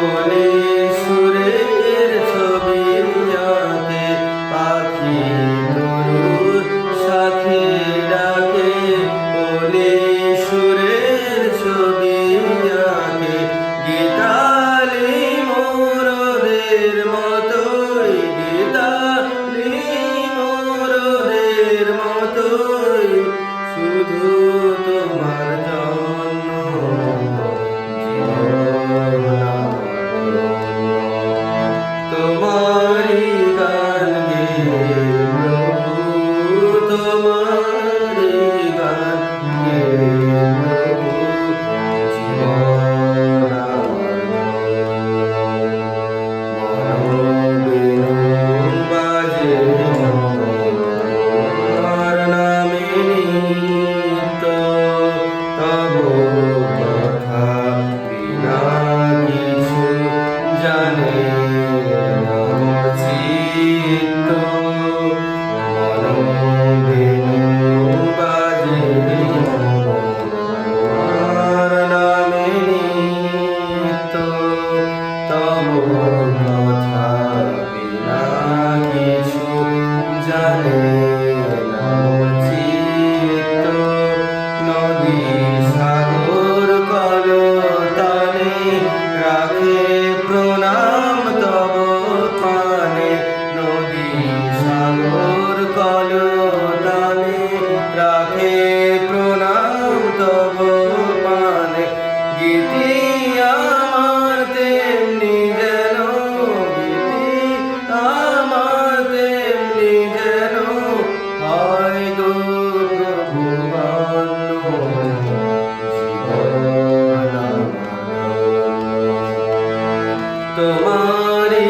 বলে সুরের ছবি আঁকে, পাখি তরুর সাথে ডাকে, বলে সুরের ছবি আঁকে। গীতালি মোরদের মতোই, গীতালি মোরদের মতোই, শুধু তোমার জন্য তোমারি গান গেয়ে প্রভু, তোমারি গান গেয়ে প্রভু, জীবন মনোবেনু বাজে তোমার নামে নিত্য, তব কথা বিনা কিছু জানে না চিত্ত। মনোবেনু বাজে তোমার নামে নিত্য, তব কথা বিনা কিছু জানে না চিত্ত। নদী সাগর কলতানে রাখে প্রণাম তব পানে, নদী সাগর কলতানে রাখে প্রণাম তব পানে। গীতি আমার তেমনি যেন, গীতি আমার তেমনি যেন, হয় গো প্রভু বান্য, জীবন তোমারি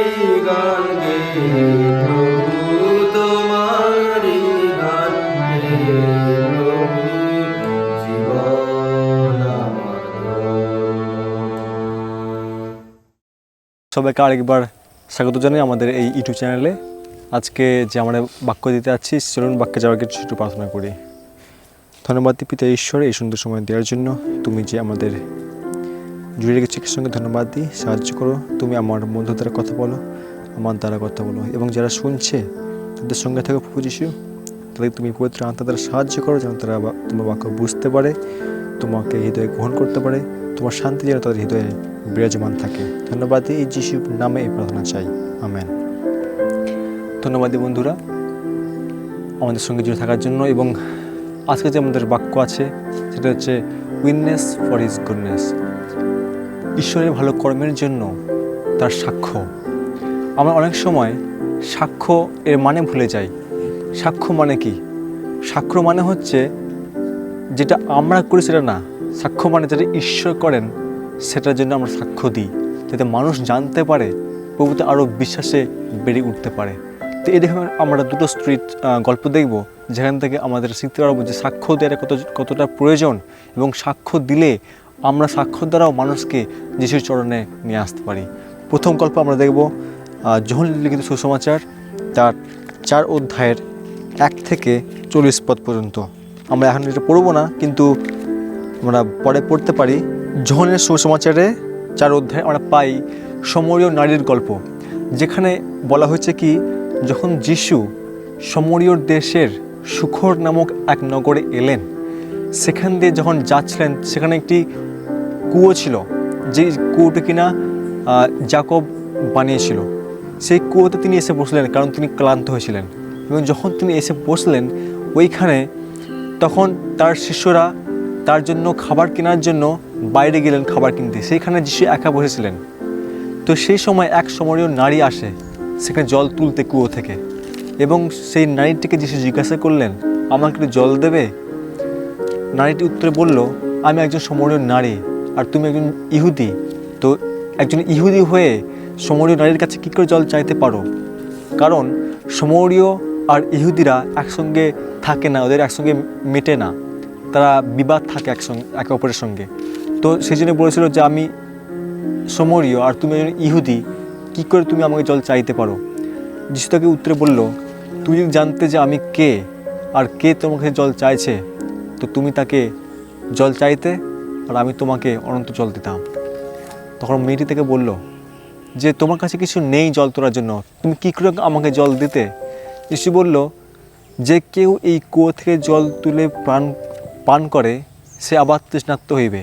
গান গেয়ে প্রভু, তোমারি গান গেয়ে প্রভু, জীবন আমার সবাইকে আরেকবার স্বাগত জানাই আমাদের এই ইউটিউব চ্যানেলে। আজকে যে আমরা বাক্য দিতে যাচ্ছি, চলুন বাক্যে যাওয়ার আগে ছোট প্রার্থনা করি। ধন্যবাদ পিতা ঈশ্বর এই সুন্দর সময় দেওয়ার জন্য। তুমি যে আমাদের জুড়ে রেখেছো এর সঙ্গে ধন্যবাদ দিই। সাহায্য করো, তুমি আমার বন্ধু দ্বারা কথা বলো, আমার দ্বারা কথা বলো, এবং যারা শুনছে তাদের সঙ্গে থাকো প্রভু যিশু। তাদের তুমি পবিত্র আত্মা দ্বারা সাহায্য করো, যেন তারা তোমার বাক্য বুঝতে পারে, তোমাকে হৃদয়ে গ্রহণ করতে পারে, তোমার শান্তি যেন তাদের হৃদয়ে বিরাজমান থাকে। ধন্যবাদ দিই এই যিশুর নামে এই প্রার্থনা চাই, আমেন। ধন্যবাদ দিই বন্ধুরা আমাদের সঙ্গে জুড়ে থাকার জন্য। এবং আজকে যে আমাদের বাক্য আছে সেটা হচ্ছে উইটনেস ফর হিজ গুডনেস, ঈশ্বরের ভালো কর্মের জন্য তার সাক্ষ্য। আমরা অনেক সময় সাক্ষ্য এর মানে ভুলে যাই। সাক্ষ্য মানে কি? সাক্ষ্য মানে হচ্ছে যেটা আমরা করি সেটা না, সাক্ষ্য মানে যেটা ঈশ্বর করেন সেটার জন্য আমরা সাক্ষ্য দিই, যাতে মানুষ জানতে পারে, প্রভুতে আরও বিশ্বাসে বেড়ে উঠতে পারে। তো এরকম আমরা দুটো গল্প দেখব, যেখান থেকে আমাদের শিখতে পারবো যে সাক্ষ্য দেওয়ার কতটা প্রয়োজন, এবং সাক্ষ্য দিলে আমরা সাক্ষ্য দ্বারাও মানুষকে যিশুর চরণে নিয়ে আসতে পারি। প্রথম গল্প আমরা দেখব যোহন লিখিত সুসমাচার তার 4 অধ্যায়ের 1 থেকে 40 পদ পর্যন্ত। আমরা এখন এটা পড়বো না, কিন্তু আমরা পরে পড়তে পারি। যোহনের সুসমাচারে 4 অধ্যায়ে আমরা পাই সমরীয় নারীর গল্প, যেখানে বলা হয়েছে কি, যখন যিশু সমরীয় দেশের সুখর নামক এক নগরে এলেন, সেখান দিয়ে যখন যাচ্ছিলেন সেখানে একটি কুয়ো ছিল, যে কুয়োটি কিনা যাকব বানিয়েছিল। সেই কুয়োতে তিনি এসে বসলেন, কারণ তিনি ক্লান্ত হয়েছিলেন। এবং যখন তিনি এসে বসলেন ওইখানে, তখন তার শিষ্যরা তার জন্য খাবার কেনার জন্য বাইরে গেলেন খাবার কিনতে। সেইখানে যিশু একা বসেছিলেন। তো সেই সময় এক সমরীয় নারী আসে সেখানে জল তুলতে কুয়ো থেকে, এবং সেই নারীটিকে যিশু জিজ্ঞাসা করলেন, আমাকে একটু জল দেবে? নারীটি উত্তরে বলল, আমি একজন সমরীয় নারী, আর তুমি একজন ইহুদি। তো একজন ইহুদি হয়ে সমরীয় নারীর কাছে কী করে জল চাইতে পারো? কারণ সমরীয় আর ইহুদিরা একসঙ্গে থাকে না, ওদের একসঙ্গে মেটে না, তারা বিবাদ থাকে একে অপরের সঙ্গে। তো সেই জন্য বলেছিল যে আমি সমরীয় আর তুমি একজন ইহুদি, কী করে তুমি আমাকে জল চাইতে পারো? যিশু তাকে উত্তরে বলল, তুমি যদি জানতে যে আমি কে আর কে তোমাকে জল চাইছে, তো তুমি তাকে জল চাইতে আর আমি তোমাকে অনন্ত জল দিতাম। তখন মেয়েটি থেকে বলল, যে তোমার কাছে কিছু নেই জল তোলার জন্য, তুমি কী করে আমাকে জল দিতে? যিশু বলল, যে কেউ এই কুয়ো থেকে জল তুলে পান করে সে আবার তৃষ্ণার্ত হইবে,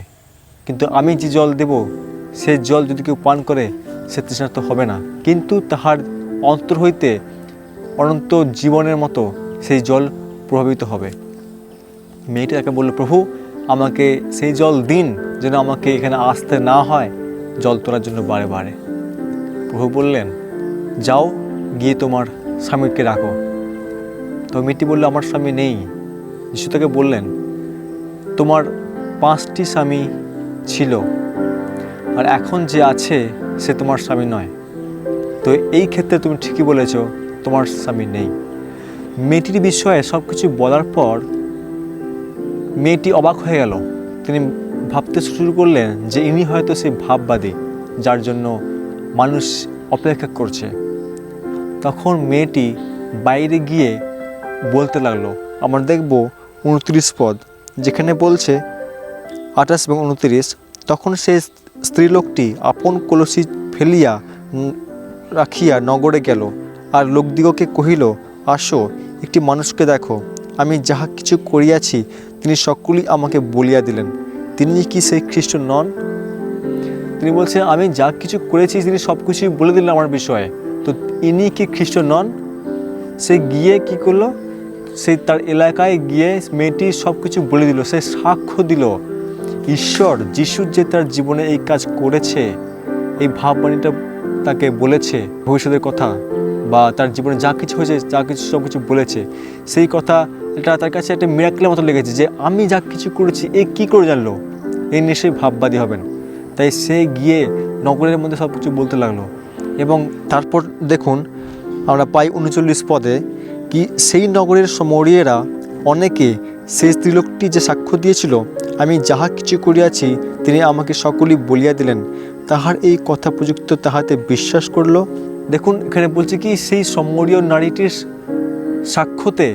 কিন্তু আমি যে জল দেব সে জল যদি কেউ পান করে সে তৃষ্ণার্ত হবে না, কিন্তু তাহার অন্তর হইতে অনন্ত জীবনের মতো সেই জল প্রভাবিত হবে। মেয়েটি তাকে বলল, প্রভু আমাকে সেই জল দিন যেন আমাকে এখানে আসতে না হয় জল তোলার জন্য বারে বারে। প্রভু বললেন, যাও গিয়ে তোমার স্বামীকে ডাকো। তো মেয়েটি বলল, আমার স্বামী নেই। যিশু তাকে বললেন, তোমার 5টি স্বামী ছিল, আর এখন যে আছে সে তোমার স্বামী নয়। তো এই ক্ষেত্রে তুমি ঠিকই বলেছ, তোমার স্বামী নেই। মেয়েটির বিষয়ে সব কিছু বলার পর মেয়েটি অবাক হয়ে গেল। তিনি ভাবতে শুরু করলেন যে ইনি হয়তো সেই ভাববাদী যার জন্য মানুষ অপেক্ষা করছে। তখন মেয়েটি বাইরে গিয়ে বলতে লাগলো, আমরা দেখব 29 পদ, যেখানে বলছে 28 এবং 29, তখন সেই স্ত্রীলোকটি আপন কলসি ফেলিয়া রাখিয়া নগরে গেল, আর লোকদিগকে কহিল, আসো একটি মানুষকে দেখো, আমি যাহা কিছু করিয়াছি তিনি সকলেই আমাকে বলিয়া দিলেন। তিনি কি সেই খ্রিস্ট নন? তিনি বলছেন, আমি যা কিছু করেছি তিনি সব কিছুই বলে দিলেন আমার বিষয়ে, তো ইনি কি খ্রিস্ট নন? সে গিয়ে কি করলো, সে তার এলাকায় গিয়ে মেয়েটি সব কিছু বলে দিল। সে সাক্ষ্য দিল ঈশ্বর যিশু যে তার জীবনে এই কাজ করেছে, এই ভাববাণীটা তাকে বলেছে, ভবিষ্যতের কথা বা তার জীবনে যা কিছু হয়েছে যা কিছু সব কিছু বলেছে, সেই কথা এটা তার কাছে একটা মিরাকলের মতো লেগেছে যে আমি যা কিছু করেছি এ কী করে জানলো, এই নিশ্চয়ই ভাববাদী হবেন। তাই সে গিয়ে নগরের মধ্যে সব কিছু বলতে লাগলো। এবং তারপর দেখুন আমরা পাই 39 পদে কি সেই নগরের সমরীয়েরা অনেকে সেই স্ত্রীলোকটি যে সাক্ষ্য দিয়েছিল, আমি যাহা কিছু করিয়াছি তিনি আমাকে সকলেই বলিয়া দিলেন, তাহার এই কথা প্রযুক্ত তাহাতে বিশ্বাস করল। দেখুন এখানে বলছে কি সেই সমরীয় নারীটির সাক্ষ্যতে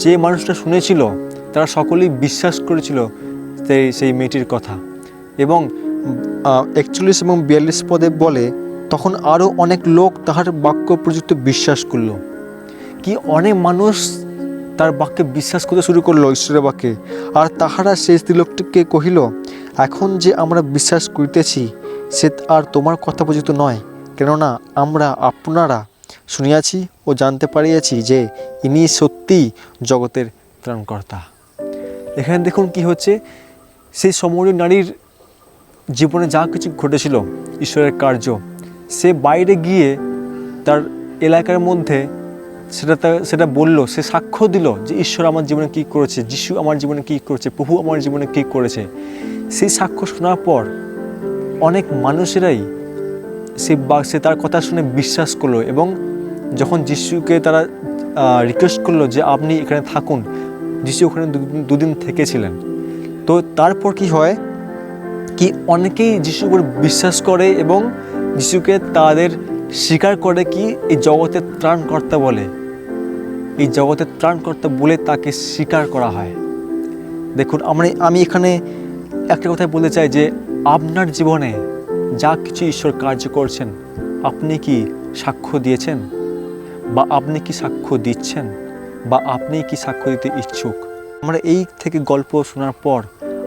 যে মানুষটা শুনেছিল তারা সকলেই বিশ্বাস করেছিল সেই মেয়েটির কথা। এবং 41 এবং 42 পদে বলে, তখন আরও অনেক লোক তাহার বাক্য প্রযুক্ত বিশ্বাস করল। কি অনেক মানুষ তার বাক্যে বিশ্বাস করতে শুরু করলো, ঈশ্বরের বাক্যে। আর তাহারা সেই স্ত্রীলোকটিকে কহিল, এখন যে আমরা বিশ্বাস করিতেছি সে আর তোমার কথা প্রযুক্ত নয়, কেননা আমরা আপনারা শুনিয়াছি ও জানতে পারিয়াছি যে ইনি সত্যিই জগতের ত্রাণকর্তা। এখানে দেখুন কি হচ্ছে, সেই সমরীয় নারীর জীবনে যা কিছু ঘটেছিল ঈশ্বরের কার্য, সে বাইরে গিয়ে তার এলাকার মধ্যে সেটা বলল, সে সাক্ষ্য দিল যে ঈশ্বর আমার জীবনে কী করেছে, যিশু আমার জীবনে কী করেছে, প্রভু আমার জীবনে কী করেছে। সেই সাক্ষ্য শোনার পর অনেক মানুষেরাই সে তার কথা শুনে বিশ্বাস করলো। এবং যখন যিশুকে তারা রিকোয়েস্ট করলো যে আপনি এখানে থাকুন, যিশু ওখানে দুদিন থেকেছিলেন। তো তারপর কি হয় কি অনেকেই যিশুর উপর বিশ্বাস করে এবং যিশুকে তাদের স্বীকার করে কি এই জগতের ত্রাণকর্তা বলে, এই জগতের ত্রাণকর্তা বলে তাকে স্বীকার করা হয়। দেখুন আমি এখানে একটা কথাই বলতে চাই যে আপনার জীবনে যা কিছু ঈশ্বর কার্য করছেন, আপনি কি সাক্ষ্য দিয়েছেন, বা আপনি কি সাক্ষ্য দিচ্ছেন, বা আপনি কি সাক্ষ্য দিতে ইচ্ছুক? আমরা এই থেকে গল্প শোনার পর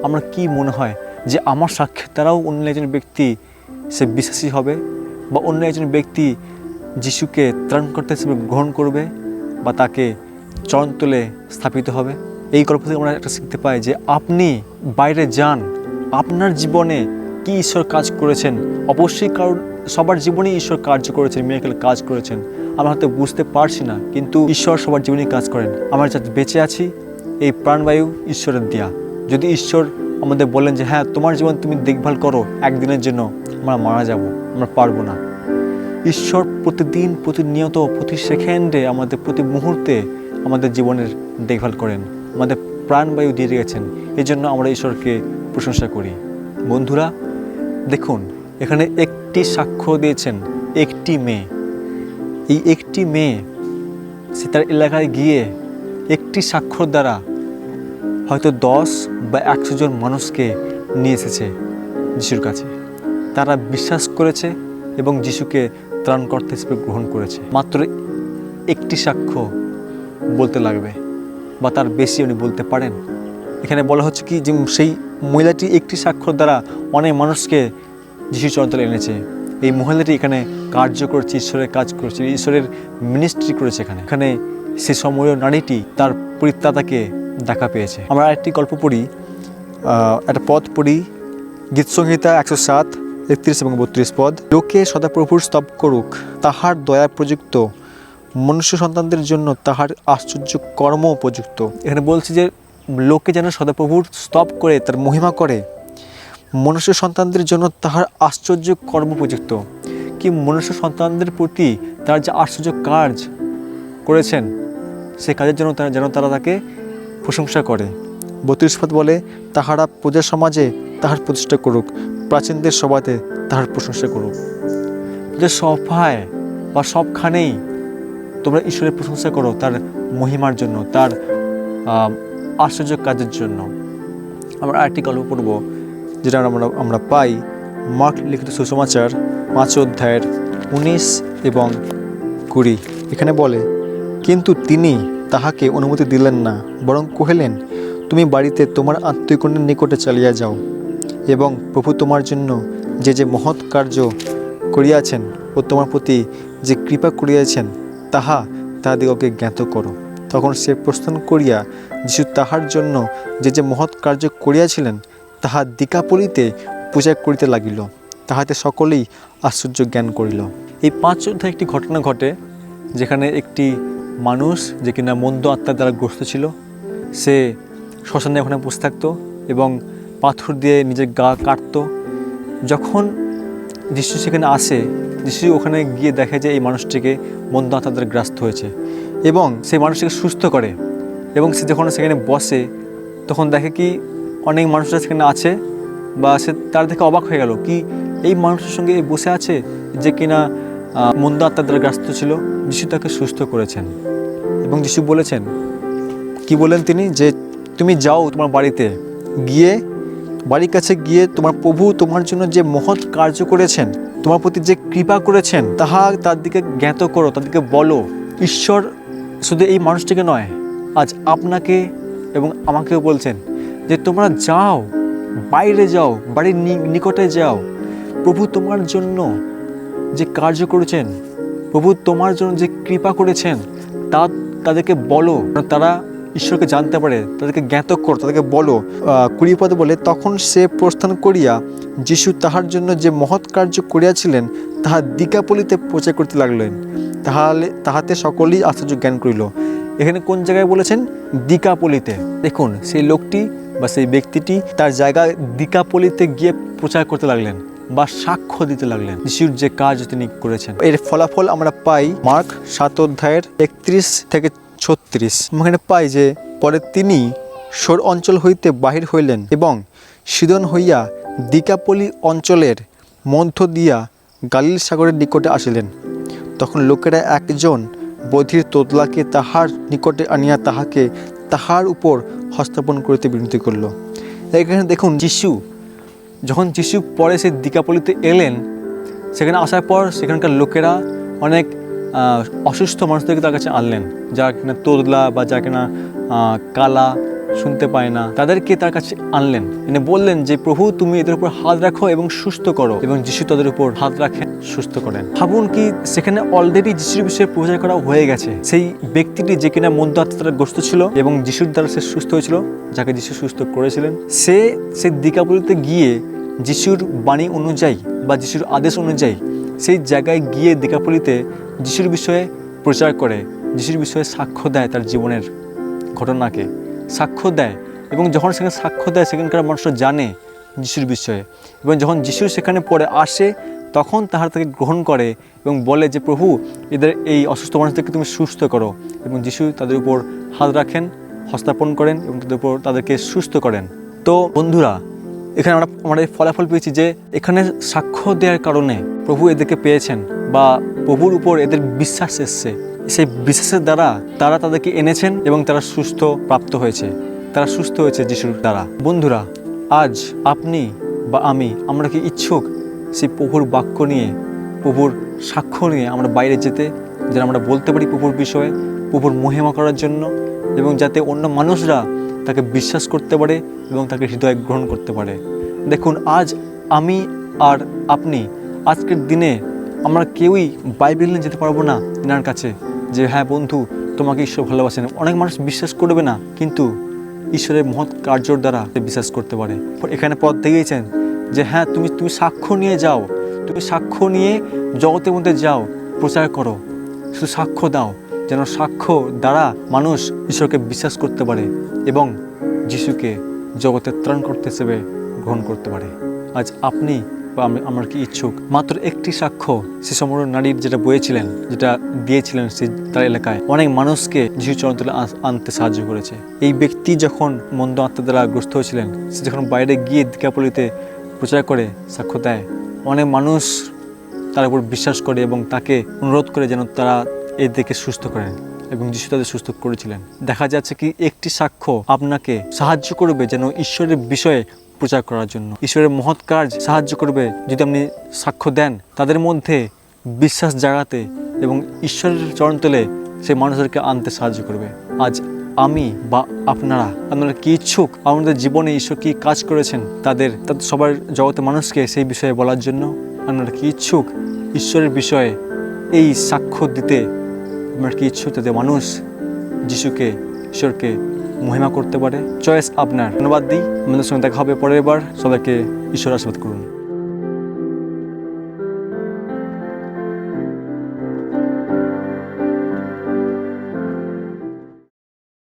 আমরা কি মনে হয় যে আমার সাক্ষ্যের দ্বারাও অন্য একজন ব্যক্তি সে বিশ্বাসী হবে, বা অন্য একজন ব্যক্তি যিশুকে ত্রাণকর্তা হিসেবে গ্রহণ করবে, বা তাকে চরণতলে স্থাপিত হবে? এই গল্প থেকে আমরা একটা শিখতে পাই যে আপনি বাইরে যান, আপনার জীবনে কি ঈশ্বর কাজ করেছেন। অবশ্যই কারণ সবার জীবনেই ঈশ্বর কার্য করেছেন, মিরাকেল কাজ করেছেন, আমরা হয়তো বুঝতে পারছি না, কিন্তু ঈশ্বর সবার জীবনেই কাজ করেন। আমরা যাতে বেঁচে আছি এই প্রাণবায়ু ঈশ্বরের দেয়া। যদি ঈশ্বর আমাদের বলেন যে হ্যাঁ তোমার জীবন তুমি দেখভাল করো একদিনের জন্য, আমরা মারা যাব, আমরা পারবো না। ঈশ্বর প্রতিদিন, প্রতিনিয়ত, প্রতি সেকেন্ডে, আমাদের প্রতি মুহূর্তে আমাদের জীবনের দেখভাল করেন, আমাদের প্রাণবায়ু দিয়ে গেছেন। এই জন্য আমরা ঈশ্বরকে প্রশংসা করি। বন্ধুরা দেখুন এখানে একটি সাক্ষ্য দিয়েছেন একটি মেয়ে। এই একটি মেয়ে সে তার এলাকায় গিয়ে একটি সাক্ষ্যর দ্বারা হয়তো 10 বা 100 জন মানুষকে নিয়ে এসেছে যিশুর কাছে। তারা বিশ্বাস করেছে এবং যিশুকে ত্রাণকর্তা হিসেবে গ্রহণ করেছে। মাত্র একটি সাক্ষ্য বলতে লাগবে বা তার বেশি উনি বলতে পারেন। এখানে বলা হচ্ছে কি যে সেই মহিলাটি একটি সাক্ষ্যর দ্বারা অনেক মানুষকে যিশুর চরণতলে এনেছে। এই মহিলাটি এখানে কার্য করেছে, ঈশ্বরের কাজ করেছে, ঈশ্বরের মিনিস্ট্রি করেছে। এখানে সে সময়ের নারীটি তার পরিত্রাতাকে দেখা পেয়েছে। আমরা আরেকটি গল্প পড়ি, একটা পদ পড়ি, গীতসংহিতা 107, 31 এবং 32 পদ। লোকে সদাপ্রভুর স্তব করুক, তাহার দয়া প্রযুক্ত, মনুষ্য সন্তানদের জন্য তাহার আশ্চর্য কর্ম উপযুক্ত। এখানে বলছে যে লোকে যেন সদাপ্রভুর স্তব করে, তার মহিমা করে, মনুষ্য সন্তানদের জন্য তাহার আশ্চর্য কর্ম উপযুক্ত। কি মনুষ্য সন্তানদের প্রতি তার যে আশ্চর্য কাজ করেছেন, সে কাজের জন্য তারা তাকে প্রশংসা করে। 32 পদ বলে, তাহারা প্রজা সমাজে তাহার প্রতিষ্ঠা করুক, প্রাচীনদের সভাতে তাহার প্রশংসা করুক। যে সভায় বা সবখানেই তোমরা ঈশ্বরের প্রশংসা করো তার মহিমার জন্য, তার আশ্চর্য কাজের জন্য। আমরা আরেকটি গল্প পড়ব যেটা আমরা পাই মার্ক লিখিত সুসমাচার 5 অধ্যায়ের 19 এবং 20। এখানে বলে, কিন্তু তিনি তাহাকে অনুমতি দিলেন না, বরং কহিলেন, তুমি বাড়িতে তোমার আত্মীয়গণের নিকটে চালিয়া যাও এবং প্রভু তোমার জন্য যে যে মহৎ কার্য করিয়াছেন ও তোমার প্রতি যে কৃপা করিয়াছেন তাহা তাহাদিগকে জ্ঞাত করো। তখন সে প্রস্থান করিয়া যিশু তাহার জন্য যে যে মহৎ কার্য করিয়াছিলেন তাহা দিকাপলিতে প্রচার করিতে লাগিল, তাহাতে সকলেই আশ্চর্য জ্ঞান করিল। এই 5 অধ্যায়ে একটি ঘটনা ঘটে, যেখানে একটি মানুষ যে কিনা মন্দ আত্মার দ্বারা গ্রস্ত ছিল, সে শ্মশানে ওখানে বসে থাকতো এবং পাথর দিয়ে নিজের গা কাটতো। যখন যিশু সেখানে আসে, যিশু ওখানে গিয়ে দেখে যে এই মানুষটিকে মন্দ আত্মার দ্বারা গ্রাস্ত হয়েছে এবং সেই মানুষটিকে সুস্থ করে। এবং সে যখন সেখানে বসে তখন দেখে কি অনেক মানুষরা সেখানে আছে, বা সে তার দেখে অবাক হয়ে গেল কি এই মানুষের সঙ্গে বসে আছে যে কিনা মন্দ আত্মার দ্বারা গ্রাস্ত ছিল। যিশু তাকে সুস্থ করেছেন এবং যিশু বলেছেন, কি বলেন তিনি, যে তুমি যাও তোমার বাড়িতে গিয়ে, বাড়ির কাছে গিয়ে তোমার প্রভু তোমার জন্য যে মহৎ কার্য করেছেন, তোমার প্রতি যে কৃপা করেছেন তাহা তার দিকে জ্ঞাত করো, তাদেরকে বলো। ঈশ্বর শুধু এই মানুষটিকে নয়, আজ আপনাকে এবং আমাকেও বলছেন যে তোমরা যাও, বাইরে যাও, বাড়ির নিকটে যাও, প্রভু তোমার জন্য যে কার্য করেছেন, প্রভু তোমার জন্য যে কৃপা করেছেন তা তাদেরকে বলো, তারা ঈশ্বরকে জানতে পারে, তাদেরকে জ্ঞাত করো, তাদেরকে বলো। 20 পদে বলে, তখন সে প্রস্থান করিয়া যিশু তাহার জন্য যে মহৎ কার্য করিয়াছিলেন তাহা দিকাপলিতে প্রচার করতে লাগলেন, তাহাতে সকলেই আশ্চর্য জ্ঞান করিল। এখানে কোন জায়গায় বলেছেন? দিকাপলিতে। দেখুন, সেই লোকটি বা সেই ব্যক্তিটি তার জায়গায় দিকাপলিতে গিয়ে প্রচার করতে লাগলেন বা সাক্ষ্য দিতে লাগলেন যিশুর যে কাজ তিনি করেছেন। এর ফলাফল আমরা পাই মার্ক 7 অধ্যায়ের 31 থেকে 36। এখানে পাই যে পরে তিনি সোর অঞ্চল হইতে বাহির হইলেন এবং সিদন হইয়া দিকাপলি অঞ্চলের মধ্য দিয়া গালিল সাগরের নিকটে আসিলেন। তখন লোকেরা একজন বধির তোতলাকে তাহার নিকটে আনিয়া তাহাকে তাহার উপর হস্তাপন করিতে বিনতি করল। এখানে দেখুন, যখন যিশু পরে সে দিকাপলিতে এলেন, সেখানে আসার পর সেখানকার লোকেরা অনেক অসুস্থ মানুষদেরকে তার কাছে আনলেন, যারা কিনা তোতলা বা যারা কিনা কালা, শুনতে পায় না, তাদেরকে তার কাছে আনলেন, এনে বললেন যে প্রভু তুমি এদের উপর হাত রাখো এবং সুস্থ করো। এবং যিশু তাদের উপর হাত রাখেন, সুস্থ করেন। ভাবুন কি সেখানে অলরেডি যিশুর বিষয়ে প্রচার করা হয়ে গেছে। সেই ব্যক্তিটি যে কিনা মন্দ আত্মার দ্বারা গ্রস্ত ছিল এবং যিশুর দ্বারা সে সুস্থ হয়েছিল, যাকে যিশু সুস্থ করেছিলেন, সে দিকাপলিতে গিয়ে যিশুর বাণী অনুযায়ী বা যিশুর আদেশ অনুযায়ী সেই জায়গায় গিয়ে দিকাপলিতে যিশুর বিষয়ে প্রচার করে, যিশুর বিষয়ে সাক্ষ্য দেয়, তার জীবনের ঘটনাকে সাক্ষ্য দেয়। এবং যখন সেখানে সাক্ষ্য দেয়, সেখানকার মানুষরা জানে যিশুর বিষয়ে। এবং যখন যিশু সেখানে পরে আসে, তখন তাহারা তাকে গ্রহণ করে এবং বলে যে প্রভু এদের এই অসুস্থ মানুষদেরকে তুমি সুস্থ করো। এবং যিশু তাদের উপর হাত রাখেন, হস্তাপন করেন এবং তাদের উপর তাদেরকে সুস্থ করেন। তো বন্ধুরা, এখানে আমরা এই ফলাফল পেয়েছি যে এখানে সাক্ষ্য দেওয়ার কারণে প্রভু এদেরকে পেয়েছেন বা প্রভুর উপর এদের বিশ্বাস এসছে। সেই বিশ্বাসের দ্বারা তারা তাদেরকে এনেছেন এবং তারা সুস্থ প্রাপ্ত হয়েছে, তারা সুস্থ হয়েছে যিশুর দ্বারা। বন্ধুরা, আজ আপনি বা আমরা কি ইচ্ছুক সেই প্রভুর বাক্য নিয়ে প্রভুর সাক্ষ্য নিয়ে আমরা বাইরে যেতে, যেন আমরা বলতে পারি প্রভুর বিষয়ে, প্রভুর মহিমা করার জন্য, এবং যাতে অন্য মানুষরা তাকে বিশ্বাস করতে পারে এবং তাকে হৃদয়ে গ্রহণ করতে পারে। দেখুন, আজ আমি আর আপনি আজকের দিনে আমরা কেউই বাইবেল নিয়ে যেতে পারবো না এনার কাছে যে হ্যাঁ বন্ধু, তোমাকে ঈশ্বর ভালোবাসেন। অনেক মানুষ বিশ্বাস করবে না, কিন্তু ঈশ্বরের মহৎ কার্যর দ্বারা বিশ্বাস করতে পারে। এখানে পথ দেখিয়েছেন যে হ্যাঁ, তুমি সাক্ষ্য নিয়ে যাও, তুমি সাক্ষ্য নিয়ে জগতের মধ্যে যাও, প্রচার করো, শুধু সাক্ষ্য দাও, যেন সাক্ষ্য দ্বারা মানুষ ঈশ্বরকে বিশ্বাস করতে পারে এবং যিশুকে জগতের ত্রাণকর্তা হিসেবে গ্রহণ করতে পারে। আজ আপনি বা আমরা কি ইচ্ছুক মাত্র একটি সাক্ষ্য সে সমগ্র নারীর যেটা বয়েছিলেন, যেটা দিয়েছিলেন সে তার এলাকায় অনেক মানুষকে যিশু চরণতলে আনতে সাহায্য করেছে। এই ব্যক্তি যখন মন্দ আত্মা দ্বারা গ্রস্ত হয়েছিলেন, সে যখন বাইরে গিয়ে দিকাপলিতে প্রচার করে সাক্ষ্য দেয়, অনেক মানুষ তার উপর বিশ্বাস করে এবং তাকে অনুরোধ করে যেন তারা এদেরকে সুস্থ করেন, এবং যিশু তাদের সুস্থ করেছিলেন। দেখা যাচ্ছে কি একটি সাক্ষ্য আপনাকে সাহায্য করবে যেন ঈশ্বরের বিষয়ে প্রচার করার জন্য, ঈশ্বরের মহৎ কাজ সাহায্য করবে যদি আপনি সাক্ষ্য দেন তাদের মধ্যে বিশ্বাস জাগাতে, এবং ঈশ্বরের চরণতলে সেই মানুষদেরকে আনতে সাহায্য করবে। আজ আমি বা আপনারা কি ইচ্ছুক আমাদের জীবনে ঈশ্বর কী কাজ করেছেন তাদের সবার জগতের মানুষকে সেই বিষয়ে বলার জন্য? আপনারা কি ইচ্ছুক ঈশ্বরের বিষয়ে এই সাক্ষ্য দিতে? আপনারা কি ইচ্ছুক যাতে মানুষ যিশুকে, ঈশ্বরকে মহিমা করতে পারে? চয়েস আপনার। ধন্যবাদ দিই। আমাদের সঙ্গে দেখা হবে পরের বার। সবাইকে ঈশ্বর আশীর্বাদ করুন।